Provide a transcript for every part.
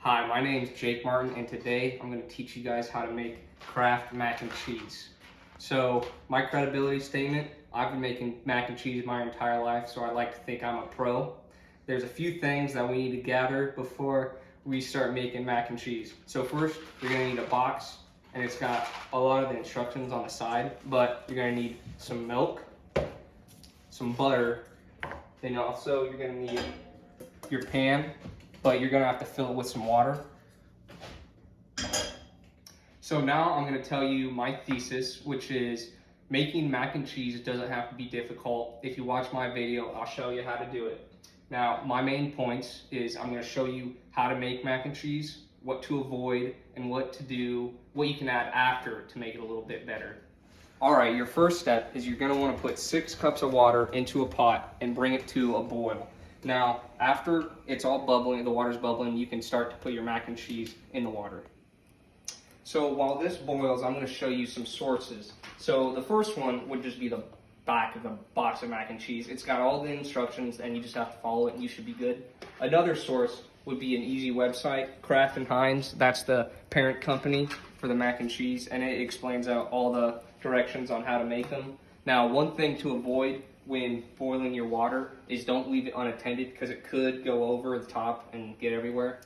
Hi, my name is Jake Martin, and today I'm going to teach you guys how to make Kraft mac and cheese. So, my credibility statement, I've been making mac and cheese my entire life, so I like to think I'm a pro. There's a few things that we need to gather before we start making mac and cheese. So first, you're going to need a box, and it's got a lot of the instructions on the side, but you're going to need some milk, some butter, then also you're going to need your pan, but you're gonna have to fill it with some water. So now I'm gonna tell you my thesis, which is making mac and cheese doesn't have to be difficult. If you watch my video, I'll show you how to do it. Now, my main points is I'm gonna show you how to make mac and cheese, what to avoid, and what to do, what you can add after to make it a little bit better. All right, your first step is you're gonna wanna put 6 cups of water into a pot and bring it to a boil. Now, after it's all bubbling, the water's bubbling, you can start to put your mac and cheese in the water. So while this boils, I'm going to show you some sources. So the first one would just be the back of the box of mac and cheese. It's got all the instructions and you just have to follow it and you should be good. Another source would be an easy website, Kraft and Heinz. That's the parent company for the mac and cheese, and it explains out all the directions on how to make them. Now, one thing to avoid when boiling your water is don't leave it unattended because it could go over the top and get everywhere.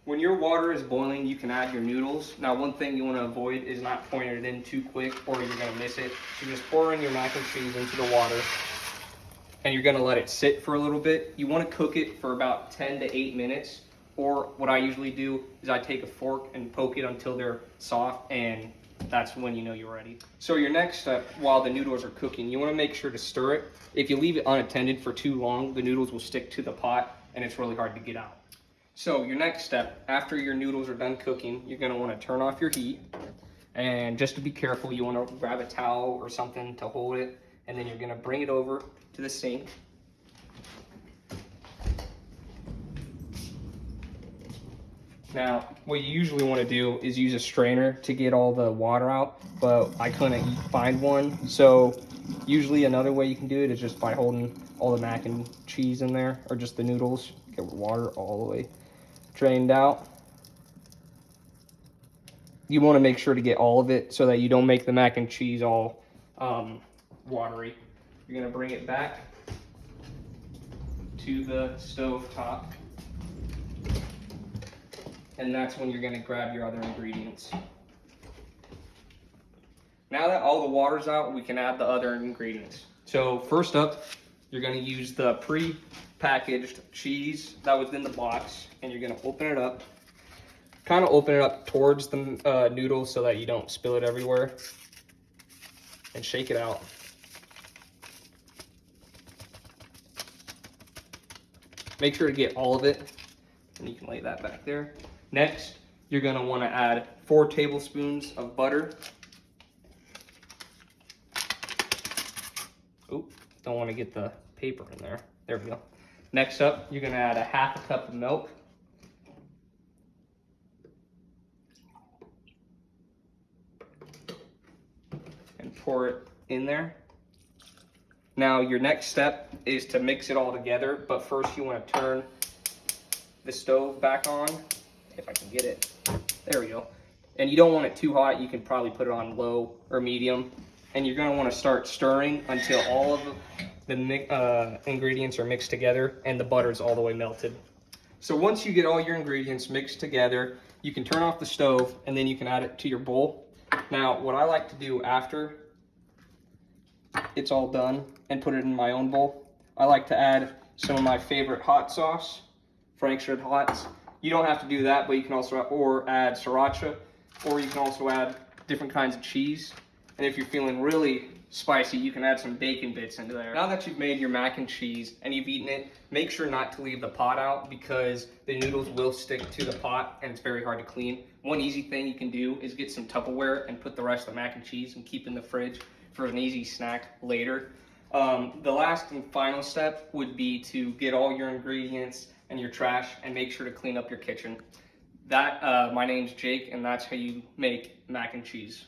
When your water is boiling, you can add your noodles. Now, one thing you want to avoid is not pouring it in too quick or you're going to miss it. So just pour in your mac and cheese into the water and you're going to let it sit for a little bit. You want to cook it for about 10 to 8 minutes, or what I usually do is I take a fork and poke it until they're soft, and that's when you know you're ready. So your next step, while the noodles are cooking, you want to make sure to stir it. If you leave it unattended for too long, the noodles will stick to the pot and it's really hard to get out. So your next step, after your noodles are done cooking, you're going to want to turn off your heat. And just to be careful, you want to grab a towel or something to hold it, and then you're going to bring it over to the sink. Now, what you usually want to do is use a strainer to get all the water out, but I couldn't find one. So usually another way you can do it is just by holding all the mac and cheese in there, or just the noodles, get water all the way drained out. You want to make sure to get all of it so that you don't make the mac and cheese all watery. You're going to bring it back to the stove top. And that's when you're going to grab your other ingredients. Now that all the water's out, we can add the other ingredients. So first up, you're going to use the pre-packaged cheese that was in the box, and you're going to open it up. Kind of open it up towards the noodles so that you don't spill it everywhere. And shake it out. Make sure to get all of it, and you can lay that back there. Next, you're going to want to add 4 tablespoons of butter. Oop, don't want to get the paper in there. There we go. Next up, you're going to add a 1/2 cup of milk. And pour it in there. Now, your next step is to mix it all together, but first you want to turn the stove back on. If I can get it. There we go. And you don't want it too hot. You can probably put it on low or medium. And you're going to want to start stirring until all of the ingredients are mixed together and the butter's all the way melted. So once you get all your ingredients mixed together, you can turn off the stove and then you can add it to your bowl. Now, what I like to do after it's all done and put it in my own bowl, I like to add some of my favorite hot sauce, Frank's Red Hots. You don't have to do that, but you can also add sriracha, or you can also add different kinds of cheese. And if you're feeling really spicy, you can add some bacon bits into there. Now that you've made your mac and cheese and you've eaten it, make sure not to leave the pot out because the noodles will stick to the pot and it's very hard to clean. One easy thing you can do is get some Tupperware and put the rest of the mac and cheese and keep in the fridge for an easy snack later. The last and final step would be to get all your ingredients and your trash and make sure to clean up your kitchen. My name's Jake, and that's how you make mac and cheese.